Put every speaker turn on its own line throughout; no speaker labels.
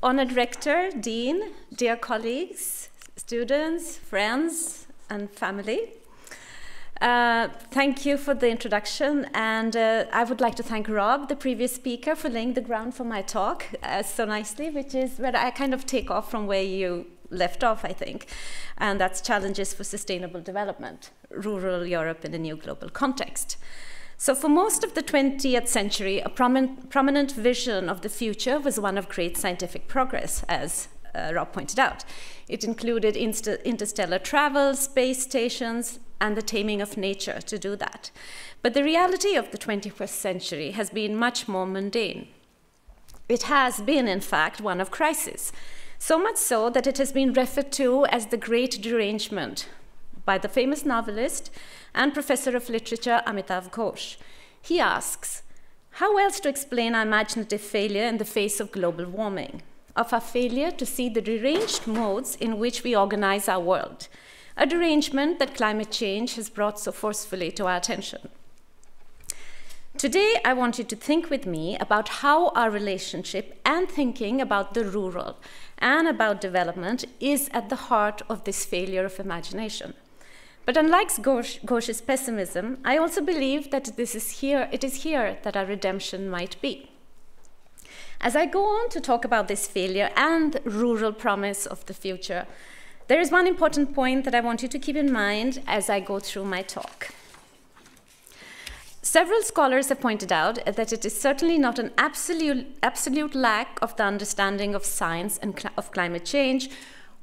Honored Rector, Dean, dear colleagues, students, friends, and family. Thank you for the introduction, and I would like to thank Rob, the previous speaker, for laying the ground for my talk so nicely, which is where I kind of take off from where you left off, I think, and that's challenges for sustainable development, rural Europe in a new global context. So for most of the 20th century, a prominent vision of the future was one of great scientific progress, as Rob pointed out. It included interstellar travel, space stations, and the taming of nature to do that. But the reality of the 21st century has been much more mundane. It has been, in fact, one of crisis, so much so that it has been referred to as the Great Derangement by the famous novelist and professor of literature Amitav Ghosh. He asks, how else to explain our imaginative failure in the face of global warming, of our failure to see the deranged modes in which we organize our world, a derangement that climate change has brought so forcefully to our attention. Today, I want you to think with me about how our relationship and thinking about the rural and about development is at the heart of this failure of imagination. But unlike Ghosh's pessimism, I also believe that it is here that our redemption might be. As I go on to talk about this failure and rural promise of the future, there is one important point that I want you to keep in mind as I go through my talk. Several scholars have pointed out that it is certainly not an absolute lack of the understanding of science and of climate change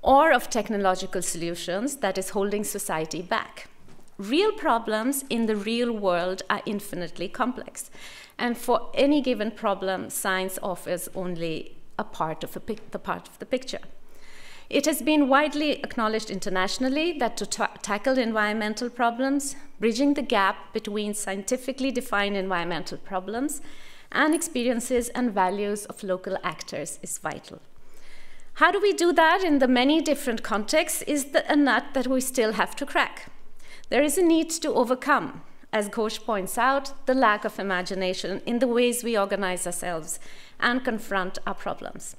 or of technological solutions that is holding society back. Real problems in the real world are infinitely complex. And for any given problem, science offers only a part of the picture. It has been widely acknowledged internationally that to tackle environmental problems, bridging the gap between scientifically defined environmental problems and experiences and values of local actors is vital. How do we do that in the many different contexts is a nut that we still have to crack. There is a need to overcome, as Ghosh points out, the lack of imagination in the ways we organize ourselves and confront our problems.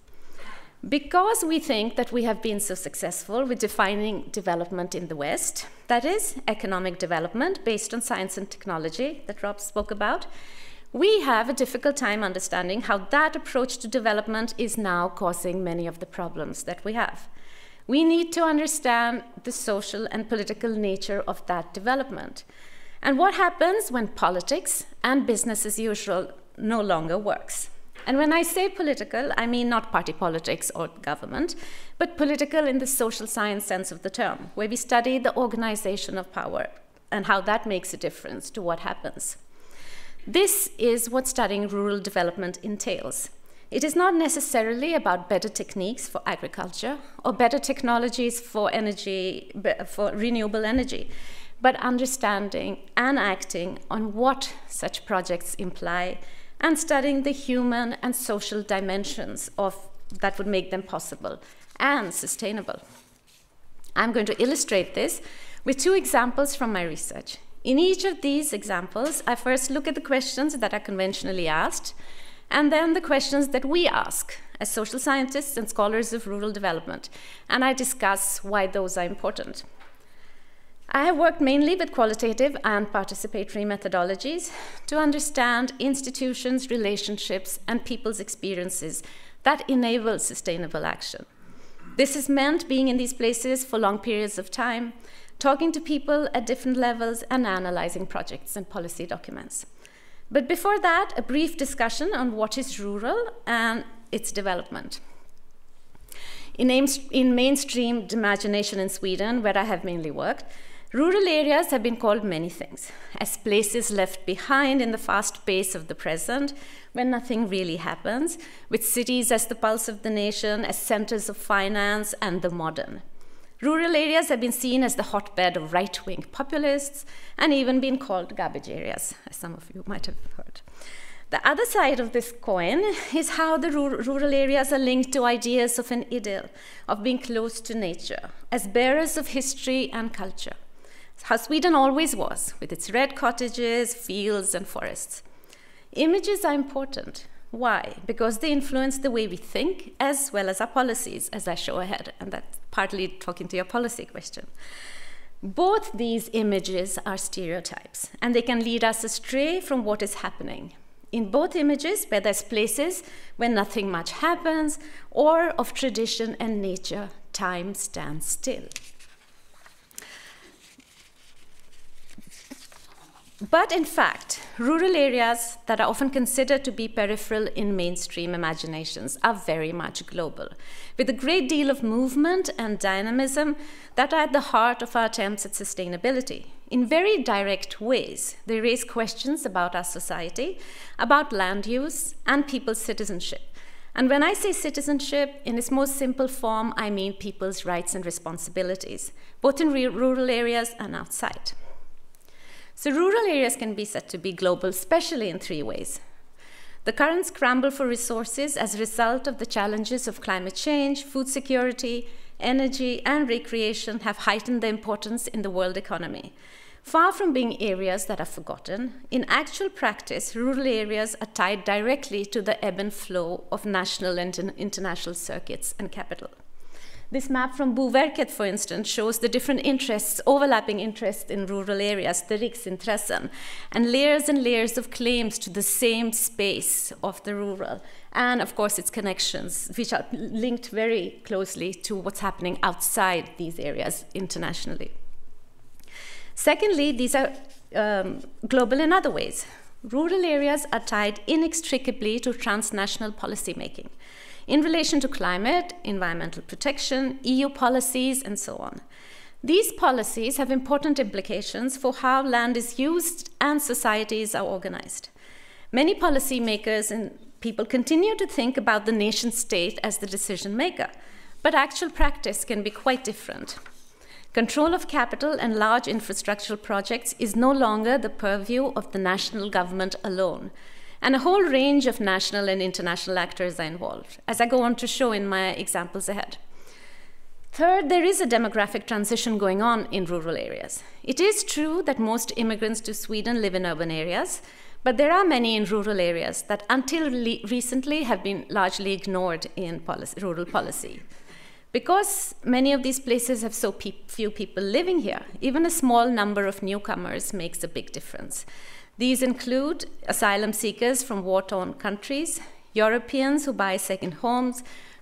Because we think that we have been so successful with defining development in the West, that is, economic development based on science and technology that Rob spoke about, we have a difficult time understanding how that approach to development is now causing many of the problems that we have. We need to understand the social and political nature of that development and what happens when politics and business as usual no longer works. And when I say political, I mean not party politics or government, but political in the social science sense of the term, where we study the organization of power and how that makes a difference to what happens. This is what studying rural development entails. It is not necessarily about better techniques for agriculture or better technologies for energy, for renewable energy, but understanding and acting on what such projects imply and studying the human and social dimensions that would make them possible and sustainable. I'm going to illustrate this with two examples from my research. In each of these examples, I first look at the questions that are conventionally asked, and then the questions that we ask as social scientists and scholars of rural development, and I discuss why those are important. I have worked mainly with qualitative and participatory methodologies to understand institutions, relationships, and people's experiences that enable sustainable action. This has meant being in these places for long periods of time, talking to people at different levels, and analyzing projects and policy documents. But before that, a brief discussion on what is rural and its development. In mainstream imagination in Sweden, where I have mainly worked, rural areas have been called many things, as places left behind in the fast pace of the present, when nothing really happens, with cities as the pulse of the nation, as centers of finance and the modern. Rural areas have been seen as the hotbed of right-wing populists and even been called garbage areas, as some of you might have heard. The other side of this coin is how the rural areas are linked to ideas of an idyll, of being close to nature, as bearers of history and culture. It's how Sweden always was, with its red cottages, fields, and forests. Images are important, Why? Because they influence the way we think as well as our policies, as I show ahead, and that's partly talking to your policy question. Both these images are stereotypes, and they can lead us astray from what is happening. In both images, where there's places where nothing much happens, or of tradition and nature, time stands still. But in fact, rural areas that are often considered to be peripheral in mainstream imaginations are very much global, with a great deal of movement and dynamism that are at the heart of our attempts at sustainability. In very direct ways, they raise questions about our society, about land use, and people's citizenship. And when I say citizenship, in its most simple form, I mean people's rights and responsibilities, both in rural areas and outside. So rural areas can be said to be global, especially in 3 ways. The current scramble for resources as a result of the challenges of climate change, food security, energy, and recreation have heightened the importance in the world economy. Far from being areas that are forgotten, in actual practice, rural areas are tied directly to the ebb and flow of national and international circuits and capital. This map from Boverket, for instance, shows the different interests, overlapping interests in rural areas, the riksintressen, and layers of claims to the same space of the rural, and of course its connections, which are linked very closely to what's happening outside these areas internationally. Secondly, these are global in other ways. Rural areas are tied inextricably to transnational policymaking in relation to climate, environmental protection, EU policies, and so on. These policies have important implications for how land is used and societies are organized. Many policymakers and people continue to think about the nation state as the decision maker, but actual practice can be quite different. Control of capital and large infrastructural projects is no longer the purview of the national government alone, and a whole range of national and international actors are involved, as I go on to show in my examples ahead. Third, there is a demographic transition going on in rural areas. It is true that most immigrants to Sweden live in urban areas, but there are many in rural areas that until recently have been largely ignored in rural policy. Because many of these places have so few people living here, even a small number of newcomers makes a big difference. These include asylum seekers from war-torn countries, Europeans who buy second homes,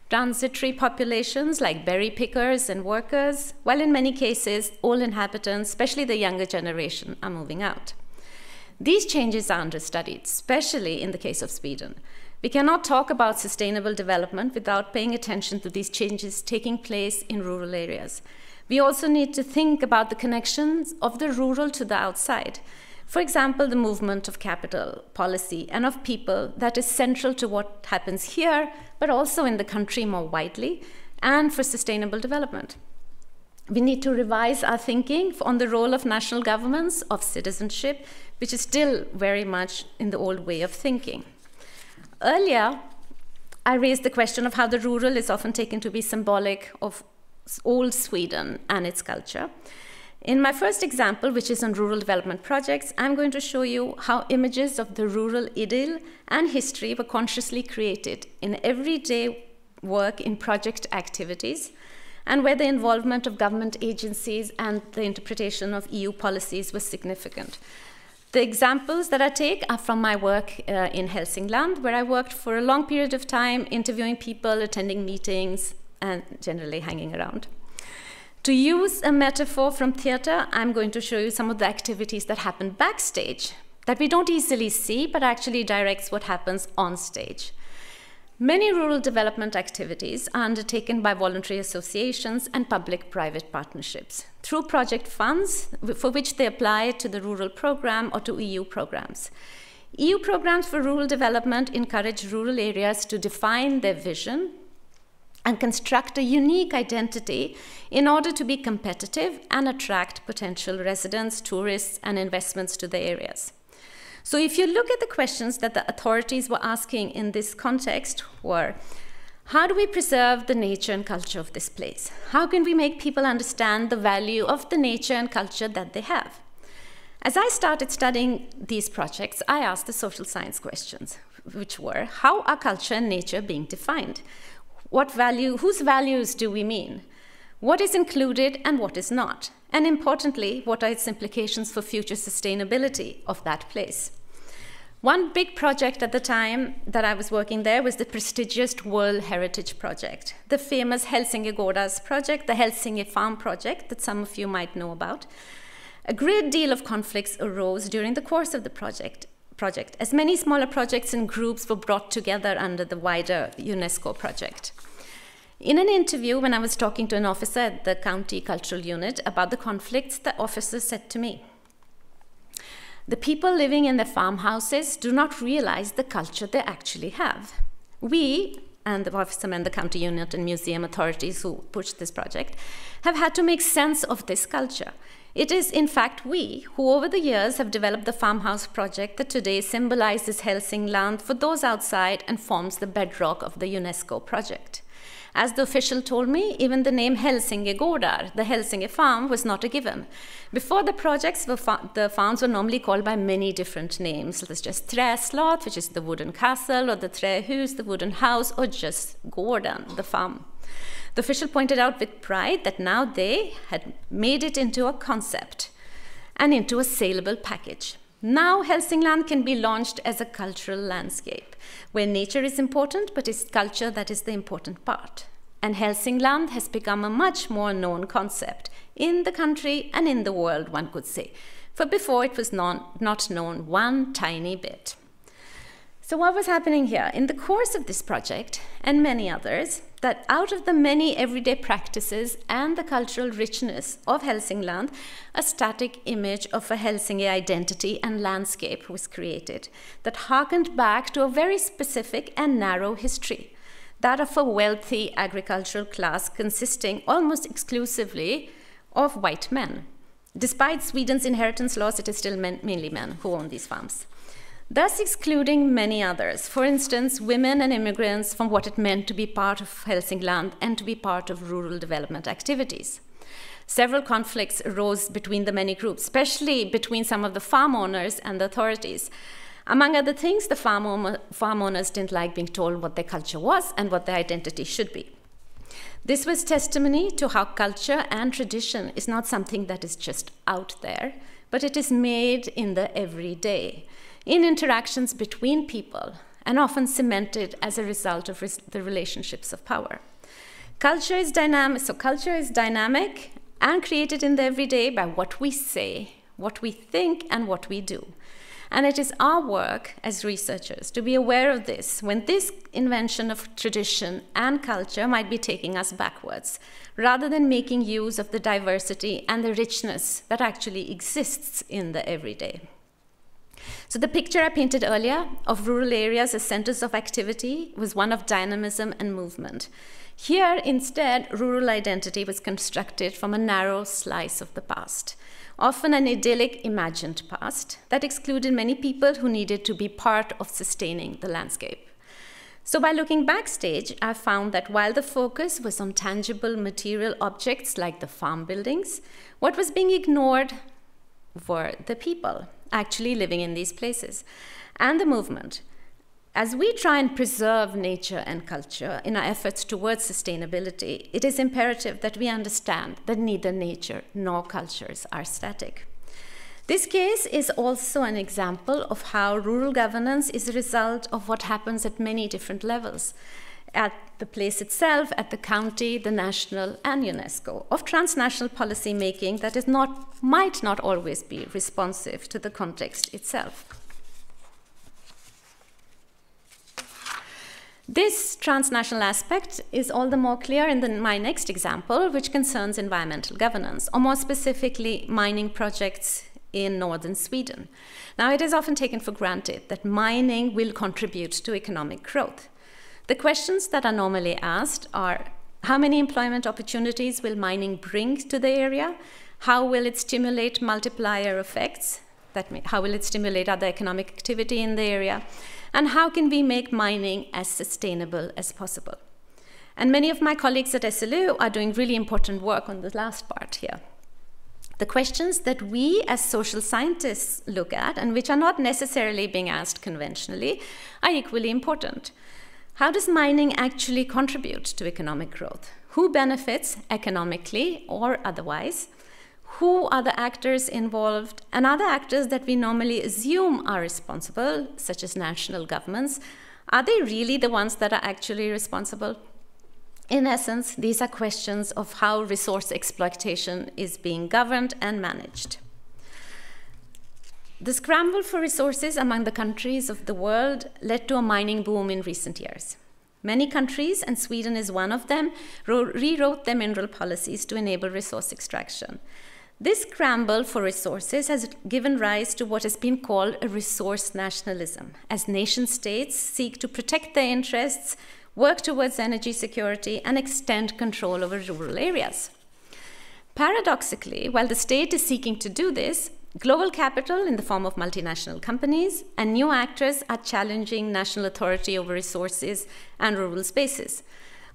transitory populations like berry pickers and workers, while in many cases, all inhabitants, especially the younger generation, are moving out. These changes are understudied, especially in the case of Sweden. We cannot talk about sustainable development without paying attention to these changes taking place in rural areas. We also need to think about the connections of the rural to the outside. For example, the movement of capital, policy, and of people that is central to what happens here, but also in the country more widely, and for sustainable development. We need to revise our thinking on the role of national governments, of citizenship, which is still very much in the old way of thinking. Earlier, I raised the question of how the rural is often taken to be symbolic of old Sweden and its culture. In my first example, which is on rural development projects, I'm going to show you how images of the rural idyll and history were consciously created in everyday work in project activities, and where the involvement of government agencies and the interpretation of EU policies was significant. The examples that I take are from my work in Hälsingland, where I worked for a long period of time interviewing people, attending meetings, and generally hanging around. To use a metaphor from theater, I'm going to show you some of the activities that happen backstage that we don't easily see, but actually directs what happens on stage. Many rural development activities are undertaken by voluntary associations and public-private partnerships through project funds for which they apply to the rural program or to EU programs. EU programs for rural development encourage rural areas to define their vision and construct a unique identity in order to be competitive and attract potential residents, tourists, and investments to the areas. So if you look at the questions that the authorities were asking in this context were, how do we preserve the nature and culture of this place? How can we make people understand the value of the nature and culture that they have? As I started studying these projects, I asked the social science questions. which were, how are culture and nature being defined? Whose values do we mean? What is included and what is not? And importantly, what are its implications for future sustainability of that place? One big project at the time that I was working there was the prestigious World Heritage Project, the famous Helsingegårdas project, the Helsinge Farm project that some of you might know about. A great deal of conflicts arose during the course of the project, as many smaller projects and groups were brought together under the wider UNESCO project. In an interview, when I was talking to an officer at the county cultural unit about the conflicts, the officer said to me, "The people living in the farmhouses do not realize the culture they actually have. We," and the officer meant the county unit and museum authorities who pushed this project, "have had to make sense of this culture. It is, in fact, we who over the years have developed the farmhouse project that today symbolizes Hälsingland for those outside and forms the bedrock of the UNESCO project." As the official told me, even the name Helsingegårdar, the Helsinge farm, was not a given. Before the projects, the farms were normally called by many different names. There's just Träslott, which is the wooden castle, or the Trähus, the wooden house, or just Gården, the farm. The official pointed out with pride that now they had made it into a concept and into a saleable package. Now Hälsingland can be launched as a cultural landscape, where nature is important, but it's culture that is the important part. And Hälsingland has become a much more known concept in the country and in the world, one could say. For before it was not known one tiny bit. So what was happening here? In the course of this project, and many others, that out of the many everyday practices and the cultural richness of Hälsingland, a static image of a Helsinki identity and landscape was created that harkened back to a very specific and narrow history, that of a wealthy agricultural class consisting almost exclusively of white men. Despite Sweden's inheritance laws, it is still mainly men who own these farms, thus excluding many others, for instance, women and immigrants, from what it meant to be part of Hälsingland and to be part of rural development activities. Several conflicts arose between the many groups, especially between some of the farm owners and the authorities. Among other things, the farm owners didn't like being told what their culture was and what their identity should be. This was testimony to how culture and tradition is not something that is just out there, but it is made in the everyday, in interactions between people, and often cemented as a result of the relationships of power. Culture is dynamic and created in the everyday by what we say, what we think, and what we do. And it is our work as researchers to be aware of this when this invention of tradition and culture might be taking us backwards, rather than making use of the diversity and the richness that actually exists in the everyday. So the picture I painted earlier of rural areas as centers of activity was one of dynamism and movement. Here, instead, rural identity was constructed from a narrow slice of the past, often an idyllic, imagined past that excluded many people who needed to be part of sustaining the landscape. So by looking backstage, I found that while the focus was on tangible material objects like the farm buildings, what was being ignored were the people actually living in these places and the movement. As we try and preserve nature and culture in our efforts towards sustainability, it is imperative that we understand that neither nature nor cultures are static. This case is also an example of how rural governance is a result of what happens at many different levels, at the place itself, at the county, the national, and UNESCO, of transnational policy making that might not always be responsive to the context itself. This transnational aspect is all the more clear in my next example, which concerns environmental governance, or more specifically, mining projects in northern Sweden. Now, it is often taken for granted that mining will contribute to economic growth. The questions that are normally asked are, how many employment opportunities will mining bring to the area? How will it stimulate multiplier effects? How will it stimulate other economic activity in the area? And how can we make mining as sustainable as possible? And many of my colleagues at SLU are doing really important work on the last part here. The questions that we as social scientists look at, and which are not necessarily being asked conventionally, are equally important. How does mining actually contribute to economic growth? Who benefits economically or otherwise? Who are the actors involved? And are the actors that we normally assume are responsible, such as national governments, are they really the ones that are actually responsible? In essence, these are questions of how resource exploitation is being governed and managed. The scramble for resources among the countries of the world led to a mining boom in recent years. Many countries, and Sweden is one of them, rewrote their mineral policies to enable resource extraction. This scramble for resources has given rise to what has been called a resource nationalism, as nation-states seek to protect their interests, work towards energy security, and extend control over rural areas. Paradoxically, while the state is seeking to do this, global capital in the form of multinational companies and new actors are challenging national authority over resources and rural spaces.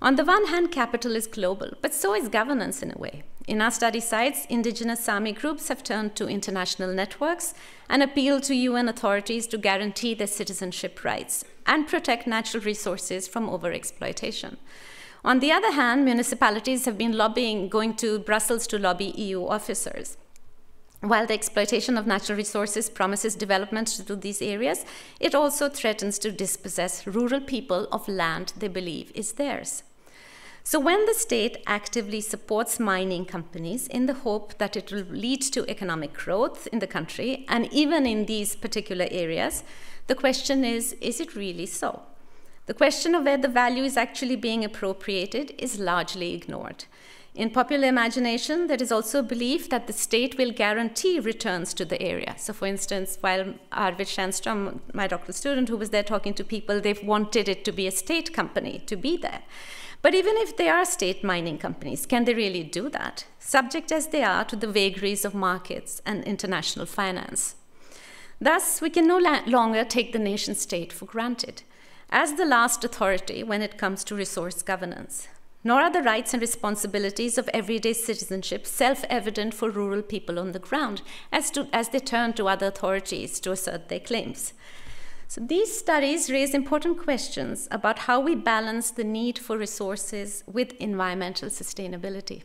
On the one hand, capital is global, but so is governance in a way. In our study sites, indigenous Sami groups have turned to international networks and appealed to UN authorities to guarantee their citizenship rights and protect natural resources from overexploitation. On the other hand, municipalities have been going to Brussels to lobby EU officers. While the exploitation of natural resources promises development to these areas, it also threatens to dispossess rural people of land they believe is theirs. So when the state actively supports mining companies in the hope that it will lead to economic growth in the country, and even in these particular areas, the question is it really so? The question of where the value is actually being appropriated is largely ignored. In popular imagination, there is also a belief that the state will guarantee returns to the area. So for instance, while Arvid Schenström, my doctoral student who was there talking to people, they've wanted it to be a state company to be there. But even if they are state mining companies, can they really do that, subject as they are to the vagaries of markets and international finance? Thus, we can no longer take the nation state for granted as the last authority when it comes to resource governance. Nor are the rights and responsibilities of everyday citizenship self-evident for rural people on the ground as they turn to other authorities to assert their claims. So these studies raise important questions about how we balance the need for resources with environmental sustainability.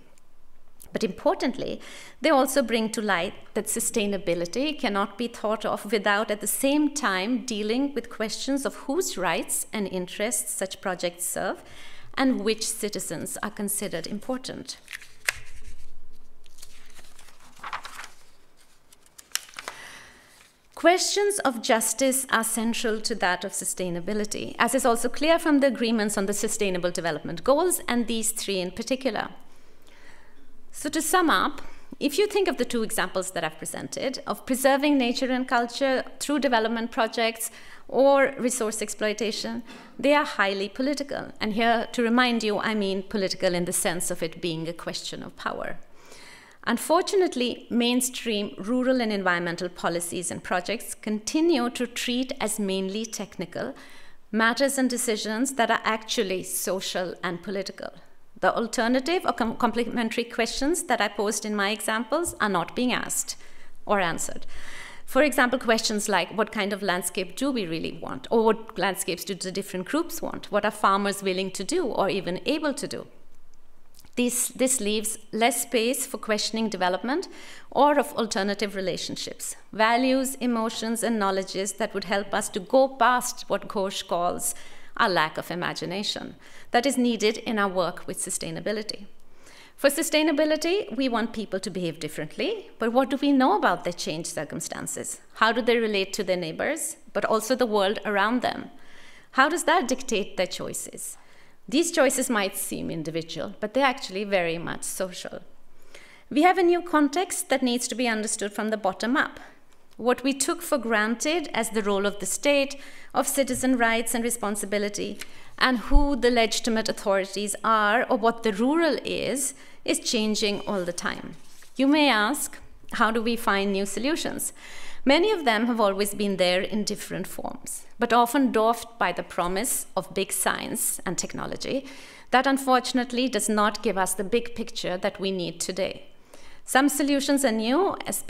But importantly, they also bring to light that sustainability cannot be thought of without at the same time dealing with questions of whose rights and interests such projects serve and which citizens are considered important. Questions of justice are central to that of sustainability, as is also clear from the agreements on the Sustainable Development Goals, and these three in particular. So to sum up, if you think of the two examples that I've presented, of preserving nature and culture through development projects or resource exploitation, they are highly political. And here, to remind you, I mean political in the sense of it being a question of power. Unfortunately, mainstream rural and environmental policies and projects continue to treat as mainly technical matters and decisions that are actually social and political. The alternative or complementary questions that I posed in my examples are not being asked or answered. For example, questions like, what kind of landscape do we really want? Or what landscapes do the different groups want? What are farmers willing to do or even able to do? This leaves less space for questioning development or of alternative relationships, values, emotions, and knowledges that would help us to go past what Ghosh calls a lack of imagination that is needed in our work with sustainability. For sustainability, we want people to behave differently, but what do we know about their changed circumstances? How do they relate to their neighbors, but also the world around them? How does that dictate their choices? These choices might seem individual, but they're actually very much social. We have a new context that needs to be understood from the bottom up. What we took for granted as the role of the state, of citizen rights and responsibility, and who the legitimate authorities are, or what the rural is changing all the time. You may ask, how do we find new solutions? Many of them have always been there in different forms, but often dwarfed by the promise of big science and technology that unfortunately does not give us the big picture that we need today. Some solutions are new as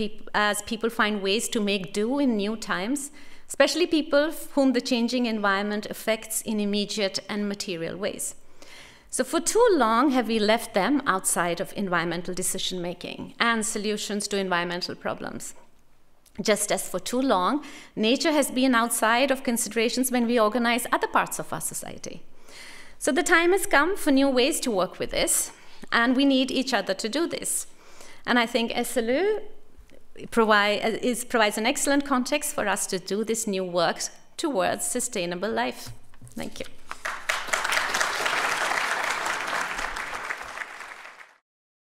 people find ways to make do in new times, especially people whom the changing environment affects in immediate and material ways. So for too long have we left them outside of environmental decision-making and solutions to environmental problems. Just as for too long, nature has been outside of considerations when we organize other parts of our society. So the time has come for new ways to work with this, and we need each other to do this. And I think SLU provides an excellent context for us to do this new work towards sustainable life. Thank you.